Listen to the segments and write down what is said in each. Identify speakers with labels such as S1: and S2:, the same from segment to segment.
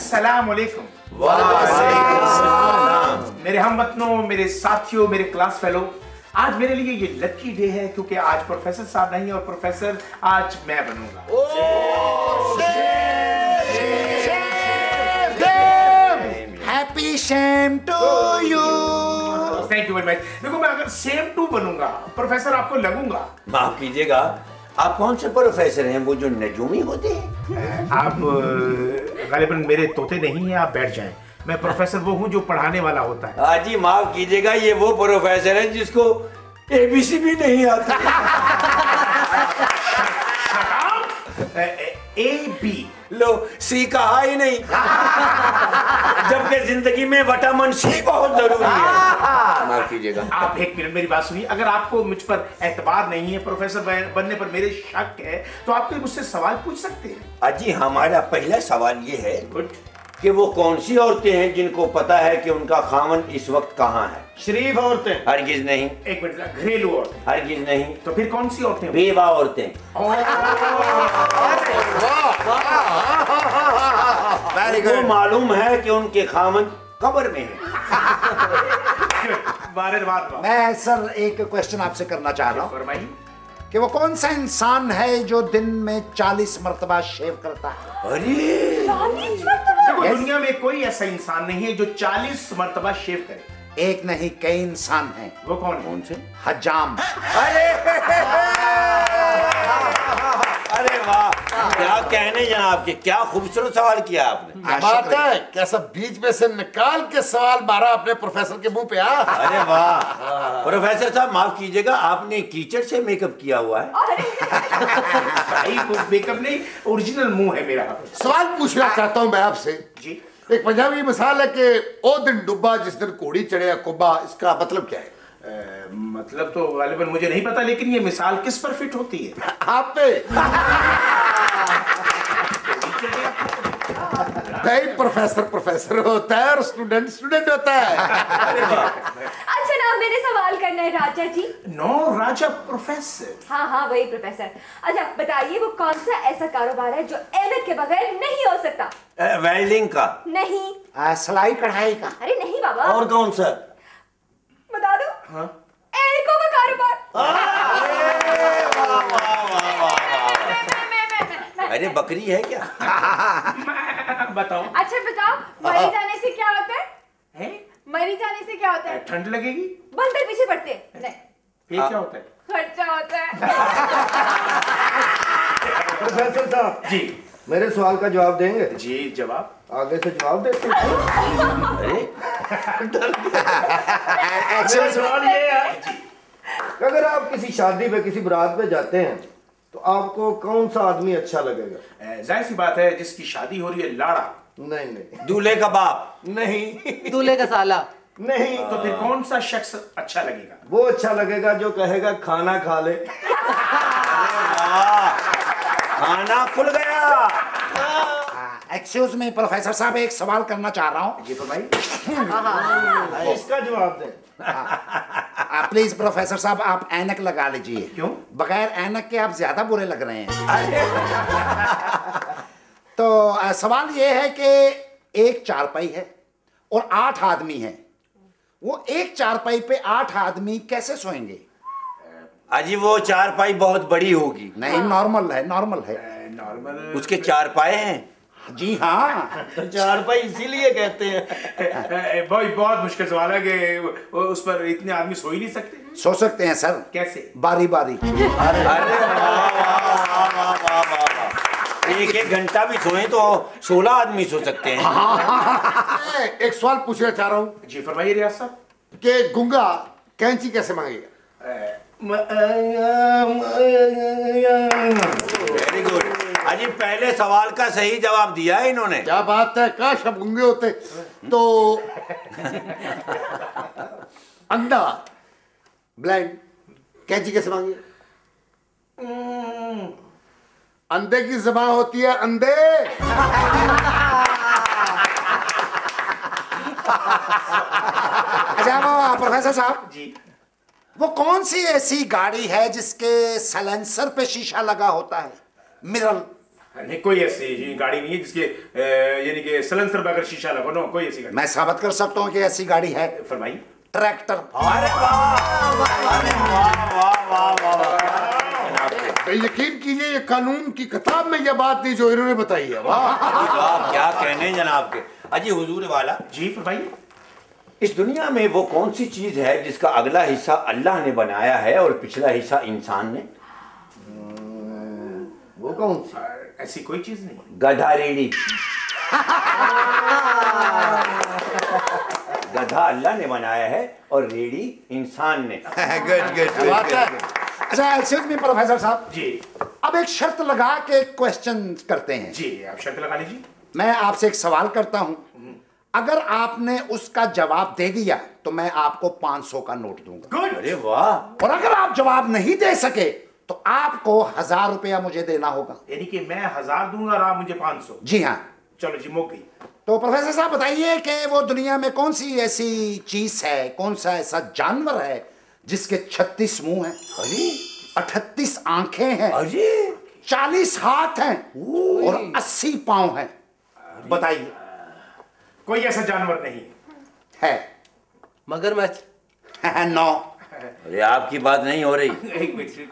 S1: अस्सलाम वालेकुम। मेरे हमवतनों, मेरे साथियों, मेरे क्लास फेलो, आज मेरे लिए ये लकी डे है क्योंकि आज प्रोफेसर साहब नहीं है और प्रोफेसर आज मैं बनूंगा।
S2: Happy same to you.
S1: Thank you very much. देखो मैं अगर सेम टू बनूंगा प्रोफेसर आपको लगूंगा।
S3: माफ कीजिएगा, आप कौन से प्रोफेसर हैं? वो जो नजूमी होते हैं?
S1: आप गालिबन मेरे तोते नहीं हैं, आप बैठ जाएं। मैं प्रोफेसर वो हूँ जो पढ़ाने वाला होता है।
S3: हाँ जी, माफ कीजिएगा, ये वो प्रोफेसर है जिसको एबीसी भी नहीं आता।
S1: ए बी
S3: लो, सी कहा ही नहीं। जबकि जिंदगी में विटामिन सी बहुत जरूरी है। माफ कीजिएगा।
S1: आप एक मिनट मेरी बात सुनिए। अगर आपको मुझ पर एतबार नहीं है, प्रोफेसर बनने पर मेरे शक है, तो आप कोई मुझसे सवाल पूछ सकते हैं।
S3: अजी, हमारा पहला सवाल ये है
S1: गुड
S3: कि वो कौन सी औरतें हैं जिनको पता है कि उनका खामन इस वक्त कहाँ है?
S4: शरीफ औरतें।
S3: हरगिज नहीं।
S1: एक मिनट, घरेलू औरतें।
S3: हरगिज नहीं।
S1: तो फिर कौन सी औरतें?
S3: बेवा औरतें। वो मालूम है कि उनके खामन कब्र में है।
S2: मैं सर एक क्वेश्चन आपसे करना चाह रहा हूँ
S1: फरमाइए
S2: कि वो कौन सा इंसान है जो दिन में 40 मरतबा शेव करता है?
S3: अरे
S5: 40 मरतबा?
S1: देखो दुनिया में कोई ऐसा इंसान नहीं है जो 40 मरतबा शेव करे।
S2: एक नहीं, कई इंसान हैं।
S1: वो कौन
S3: से?
S2: हजाम।
S3: अरे वाह, क्या कहने जनाब के, क्या खूबसूरत सवाल किया आपने।
S4: बात है कैसा बीच में से निकाल के सवाल मारा अपने प्रोफेसर के मुंह पे।
S3: अरे वाह प्रोफेसर साहब, माफ कीजिएगा, आपने कीचड़ से मेकअप किया हुआ है।
S1: भाई मेकअप नहीं, ओरिजिनल मुंह है मेरा।
S4: सवाल पूछना चाहता हूँ मैं आपसे
S1: जी।
S4: एक पंजाबी मिसाल है कि ओ दिन डुब्बा जिस दिन घोड़ी चढ़े कुब्बा, इसका मतलब क्या है?
S1: मतलब तो गालिबन मुझे नहीं पता, लेकिन ये मिसाल किस पर फिट होती है?
S4: आप पे। नहीं, प्रोफेसर होता है और स्टूडेंट होता है।
S5: अच्छा ना, मेरे सवाल करना है राजा जी।
S1: नो राजा प्रोफेसर।
S5: हाँ वही प्रोफेसर। अच्छा बताइए, वो कौन सा ऐसा कारोबार है जो ऐनक के बगैर नहीं हो सकता?
S3: वेल्डिंग का?
S5: नहीं।
S2: सिलाई कढ़ाई का?
S5: अरे नहीं बाबा।
S3: और कौन सा?
S5: बता दो।
S1: हाँ?
S5: ऐनकों का कारोबार।
S3: अरे बकरी है क्या?
S1: बताओ।
S5: अच्छा बताओ, मरी जाने से क्या होता है? मरी जाने से क्या होता है?
S1: ठंड लगेगी।
S5: बंदर पीछे पड़ते हैं। नहीं।
S1: फिर क्या होता है?
S5: खर्चा होता है।
S4: प्रोफेसर साहब
S1: जी
S4: मेरे सवाल का जवाब देंगे?
S1: जी जवाब
S4: आगे से जवाब देते हैं।
S1: मेरा सवाल ये है,
S4: अगर आप किसी शादी में किसी बारात में जाते हैं तो आपको कौन सा आदमी अच्छा लगेगा?
S1: जाहिर सी बात है जिसकी शादी हो रही है लाड़ा।
S4: नहीं
S3: दूल्हे का बाप?
S4: नहीं
S6: दूल्हे का साला?
S4: नहीं।
S1: तो फिर कौन सा शख्स अच्छा लगेगा?
S4: वो अच्छा लगेगा जो कहेगा खाना खा ले।
S3: खाना खुल गया।
S2: एक्सक्यूज मी प्रोफेसर साहब, एक सवाल करना चाह रहा हूँ।
S1: जी तो भाई
S4: इसका जवाब दें।
S2: प्लीज प्रोफेसर साहब, आप ऐनक लगा लीजिए।
S1: क्यों?
S2: बगैर ऐनक के आप ज्यादा बुरे लग रहे हैं। तो सवाल ये है कि एक चारपाई है और 8 आदमी हैं। वो एक चारपाई पे 8 आदमी कैसे सोएंगे?
S3: अजी वो चारपाई बहुत बड़ी होगी।
S2: नहीं, नॉर्मल है।
S1: नॉर्मल।
S3: उसके 4 पाए हैं?
S2: जी हाँ।
S4: चारपाई इसीलिए कहते हैं।
S1: भाई बहुत मुश्किल सवाल है कि उस पर इतने आदमी सो ही नहीं सकते।
S2: सो सकते हैं सर।
S1: कैसे?
S2: बारी बारी।
S3: अरे वाह, एक घंटा भी सोए तो 16 आदमी सो सकते हैं।
S4: एक सवाल पूछना चाह रहा हूँ
S1: जी फरमाइए रियाज साहब।
S4: कि गुंगा कैंची कैसे मांगेगा?
S3: Very good. अजी पहले सवाल का सही जवाब दिया है इन्होंने।
S4: क्या बात है, काश अब गुंगे होते। तो अंधा ब्लाइंड कैंची कैसे मांगे? अंधे की ज़बान होती है अंधे।
S2: अच्छा वो प्रोफेसर साहब
S1: जी
S2: वो कौन सी ऐसी गाड़ी है जिसके साइलेंसर पे शीशा लगा होता है? मिरर।
S1: नहीं, कोई ऐसी गाड़ी नहीं है जिसके यानी कि सलेंसर पे अगर शीशा लगा, नो, कोई ऐसी गाड़ी।
S2: मैं साबित कर सकता हूँ कि ऐसी गाड़ी है।
S1: फरमाइए।
S2: ट्रैक्टर।
S3: अरे वाह वाह वाह वाह।
S6: यकीन कीजिए ये कानून की किताब में यह बात नहीं जो इन्होंने बताई है।
S3: वाह, क्या कहने जनाब के। अजी हुजूर वाला
S1: जी फरमाइए।
S3: इस दुनिया में वो कौन सी चीज है जिसका अगला हिस्सा अल्लाह ने बनाया है और पिछला हिस्सा इंसान ने?
S4: वो कौन सी?
S1: ऐसी कोई चीज नहीं।
S3: गधा रेडी। गधा अल्लाह ने बनाया है और रेडी इंसान ने।
S2: अच्छा एक्सक्यूज मी प्रोफेसर साहब
S1: जी।
S2: अब एक शर्त लगा के क्वेश्चन करते हैं।
S1: जी आप शर्त लगा लीजिए।
S2: मैं आपसे एक सवाल करता हूं, अगर आपने उसका जवाब दे दिया तो मैं आपको 500 का नोट दूंगा।
S1: गुड।
S3: अरे वाह।
S2: और अगर आप जवाब नहीं दे सके तो आपको 1000 रुपया मुझे देना होगा।
S1: यानी कि मैं 1000 दूंगा और आप मुझे 500।
S2: जी हाँ।
S1: चलो जी, मौके।
S2: तो प्रोफेसर साहब बताइए कि वो दुनिया में कौन सी ऐसी चीज है, कौन सा ऐसा जानवर है जिसके 36 मुंह हैं, 38 आंखें हैं, 40 हाथ हैं और 80 पांव हैं? बताइए।
S1: कोई ऐसा जानवर नहीं
S2: है।
S7: मगरमच्छ।
S2: नो।
S3: अरे आपकी बात नहीं हो रही।
S1: एक मिनट,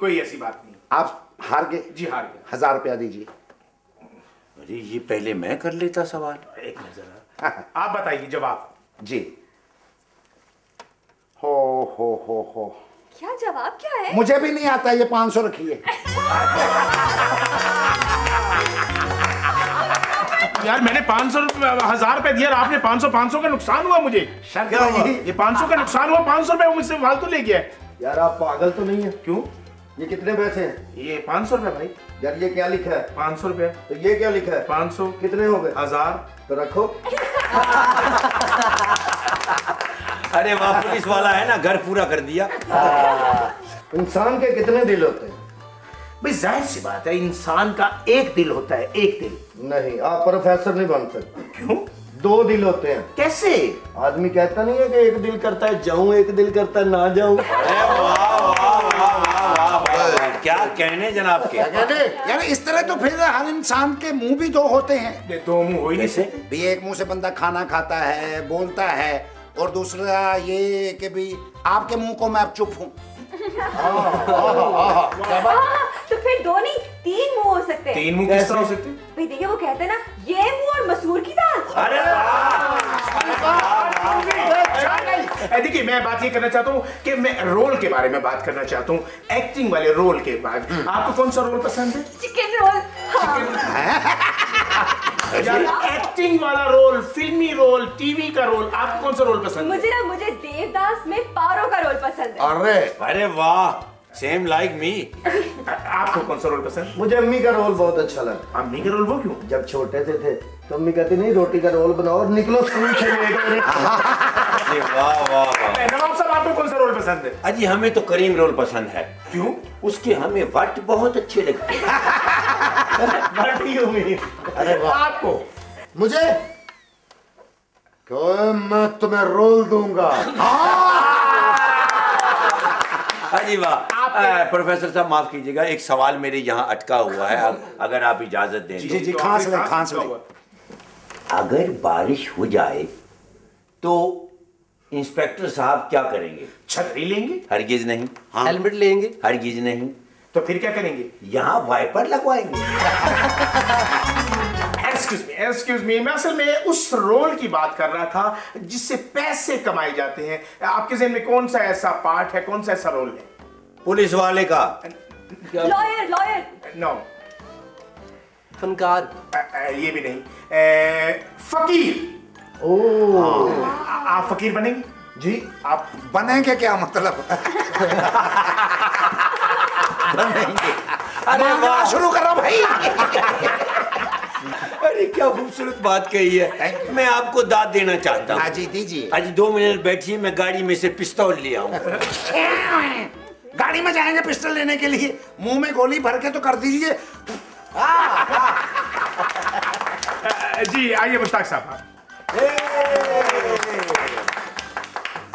S1: कोई ऐसी बात नहीं।
S2: आप हार गए।
S1: जी हार गए।
S2: 1000 रुपया दीजिए।
S3: अरे ये पहले मैं कर लेता सवाल।
S1: एक नजर आप बताइए जवाब।
S2: जी। हो
S5: क्या जवाब क्या है?
S2: मुझे भी नहीं आता, ये 500 रखिए।
S1: यार मैंने 500 1000 रुपए दिया और आपने 500 का नुकसान हुआ मुझे।
S2: क्या हुआ?
S1: ये 500 का नुकसान हुआ, 500 रुपए मुझसे फालतू ले गया।
S4: यार आप पागल तो नहीं है?
S1: क्यों?
S4: ये कितने पैसे हैं?
S1: ये 500 रुपए भाई।
S4: यार ये क्या लिखा है?
S1: 500 रुपए।
S4: तो ये क्या लिखा है?
S1: 500।
S4: कितने हो गए?
S1: 1000।
S4: तो रखो।
S3: अरे वाह, पुलिस वाला है ना, घर पूरा कर दिया।
S4: इंसान के कितने दिल होते हैं?
S1: भाई जाहिर सी बात है, इंसान का एक दिल होता है, एक दिल।
S4: नहीं, आप प्रोफेसर नहीं बन सकते।
S1: क्यों?
S4: 2 दिल होते हैं।
S1: कैसे?
S4: आदमी कहता नहीं है कि एक दिल करता है जाऊं, एक दिल करता है ना जाऊं।
S3: क्या कहने जनाब के।
S2: यार इस तरह तो फिर हर इंसान के मुंह भी 2 होते हैं।
S1: 2 मुंह हो ही नहीं सकते।
S2: भी एक मुंह से बंदा खाना खाता है, बोलता है, और दूसरा ये कि भी आपके मुंह को मैं अब चुप हूं।
S5: तो फिर 2 नहीं 3 मुंह हो सकते हैं।
S1: 3 मुंह किस तरह हो सकते?
S5: भाई देखिए वो कहते हैं ना, ये मुंह और मसूर की दाल।
S3: अरे
S1: देखिए मैं बात ये करना चाहता हूँ कि मैं रोल के बारे में बात करना चाहता हूँ, एक्टिंग वाले रोल के बारे में। आपको कौन सा रोल पसंद है?
S5: Chicken roll.
S1: एक्टिंग वाला रोल, फिल्मी रोल, टीवी का रोल, आपको कौन सा रोल पसंद है?
S5: मुझे देवदास में पारो का रोल पसंद है।
S3: अरे वाह, सेम लाइक मी।
S1: आपको कौन सा रोल पसंद?
S4: मुझे अम्मी का रोल बहुत अच्छा लगा।
S1: अम्मी का रोल? वो क्यों?
S4: जब छोटे से थे तो अम्मी कहती नहीं रोटी का रोल बनाओ और निकलो स्कूल से लेकर।
S3: वाह वाह वाह।
S1: नवाब साहब आपको कौन सा रोल पसंद है?
S3: अजी हमें तो करीम रोल पसंद है।
S1: क्यों?
S3: उसके हमें वट बहुत अच्छे लगते हैं।
S1: अरे आपको?
S6: मुझे मैं तुम्हें रोल दूंगा।
S3: अजी वाह। प्रोफेसर साहब माफ कीजिएगा, एक सवाल मेरे यहाँ अटका हुआ है, अगर आप इजाजत दें।
S2: जी खांस ले।
S3: अगर बारिश हो जाए तो इंस्पेक्टर साहब क्या करेंगे?
S1: छतरी लेंगे?
S3: हरगिज नहीं।
S7: हेलमेट लेंगे?
S3: हरगिज नहीं।
S1: तो फिर क्या करेंगे?
S3: यहाँ वाइपर लगवाएंगे।
S1: एक्सक्यूज मी, मैं असल में उस रोल की बात कर रहा था जिससे पैसे कमाए जाते हैं। आपके ज़हन में कौन सा ऐसा पार्ट है, कौन सा ऐसा रोल है?
S3: पुलिस वाले का?
S5: लॉयर।
S1: नो।
S7: फनकार?
S1: ये भी नहीं। फकीर। आप फकीर बनेंगे?
S2: जी।
S1: आप
S2: बनेंगे क्या मतलब?
S3: बनेंगे।
S2: अरे वाह, शुरू करो भाई।
S3: अरे क्या खूबसूरत बात कही है। मैं आपको दाद देना चाहता हूँ।
S2: जी दीजिए।
S3: आज 2 मिनट बैठिए, मैं गाड़ी में से पिस्तौल ले आऊं।
S2: गाड़ी में जाएंगे पिस्टल लेने के लिए? मुंह में गोली भर के तो कर दीजिए।
S1: जी आइए मुश्ताक साहब।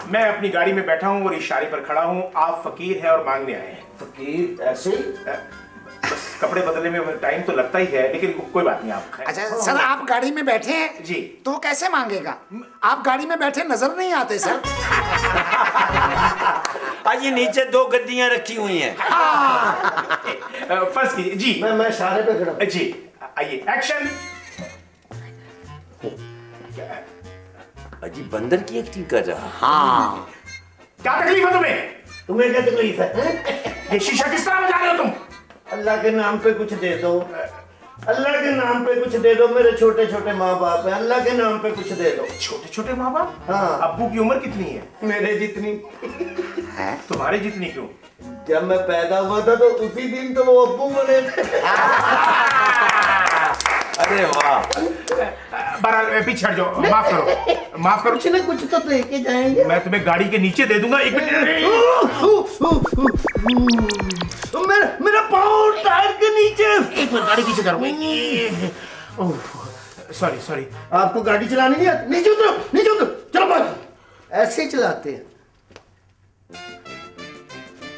S1: मैं अपनी गाड़ी में बैठा हूँ और इशारे पर खड़ा हूँ। आप फकीर हैं और मांगने आए हैं।
S4: फकीर ऐसे?
S1: बस कपड़े बदलने में टाइम तो लगता ही है, लेकिन कोई बात नहीं। आप खाएं।
S2: अच्छा सर, आप गाड़ी में बैठे हैं
S1: जी,
S2: तो वो कैसे मांगेगा? आप गाड़ी में बैठे नजर नहीं आते सर।
S3: आज ये नीचे 2 गद्दियां रखी हुई हैं।
S1: फर्स्ट कीजिए जी।
S4: मैं इशारे पे खड़ा हूं।
S1: जी आइए, एक्शन।
S3: अजी बंदर की एक्टिंग कर रहा।
S2: हाँ,
S1: क्या तकलीफ है तुम्हें?
S4: तुम्हें क्या तकलीफ है?
S1: ये शीशा किस तरह बजा रहे हो तुम?
S4: अल्लाह के नाम पे कुछ दे दो, अल्लाह के नाम पे कुछ दे दो। मेरे छोटे छोटे माँ बाप हैं, अल्लाह के नाम पे कुछ दे दो।
S1: छोटे छोटे माँ बाप?
S4: हाँ।
S1: अब्बू की उम्र कितनी है?
S4: मेरे जितनी।
S1: तुम्हारे जितनी क्यों?
S4: जब मैं पैदा हुआ था तो उसी दिन तो वो अब्बू बने थे।
S3: अरे वाह।
S1: बहरहाल पीछे हट जाओ, माफ करो, माफ करो।
S4: कुछ ना कुछ तो दे के जाएंगे।
S1: मैं तुम्हें गाड़ी के नीचे दे दूंगा। एक मिनट।
S4: मेरा पाँव टायर के नीचे।
S1: एक मिनट, गाड़ी पीछे करो। Sorry sorry.
S4: आपको गाड़ी चलानी नहीं आती? नीचे उतरो, नीचे उतरो, चलो भाई। ऐसे ही चलाते हैं।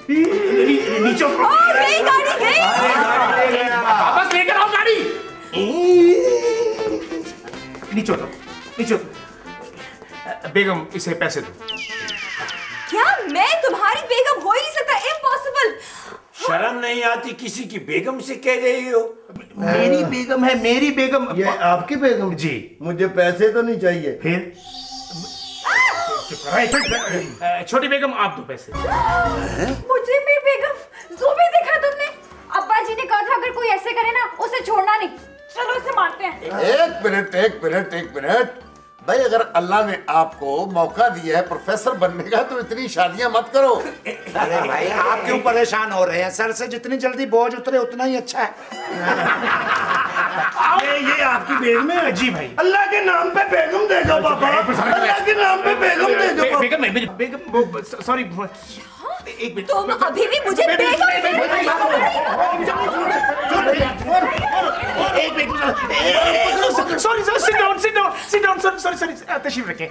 S1: नीचे उतरो।
S5: गई गाड़ी गई।
S1: वापस लेकर आओ गाड़ी। नीचे उतरो, नीचे उतरो। बेगम इसे पैसे दो।
S5: क्या मैं तुम्हारी बेगम हो ही नहीं सकता? इम्पॉसिबल।
S3: शर्म नहीं आती किसी की बेगम से कह रही हो?
S1: मेरी बेगम है, मेरी बेगम।
S4: ये आपकी बेगम?
S1: जी।
S4: मुझे पैसे तो नहीं चाहिए।
S1: फिर छोटी बेगम आप दो पैसे।
S5: मुझे भी बेगम। जो भी देखा तुमने? अब्बा जी ने कहा था अगर कोई ऐसे करे ना उसे छोड़ना नहीं। चलो इसे मारते हैं।
S6: एक मिनट, एक मिनट, एक मिनट भाई, अगर अल्लाह ने आपको मौका दिया है प्रोफेसर बनने का तो इतनी शादियां मत करो।
S2: अरे भाई आप क्यों परेशान हो रहे हैं? सर से जितनी जल्दी बोझ उतरे उतना ही अच्छा है।
S4: ये आपकी बेगम है?
S1: जी भाई।
S4: अल्लाह के नाम पे बेगम दे दो पापा, अल्लाह के नाम पे बेगम दे दो।
S1: बेगम नहीं, बेगम सॉरी। एक मिनट।
S5: तुम अभी भी मुझे बेगम।
S1: Sorry sorry, sit down, sit down, sit down. Sorry sorry, तशरीफ रखें।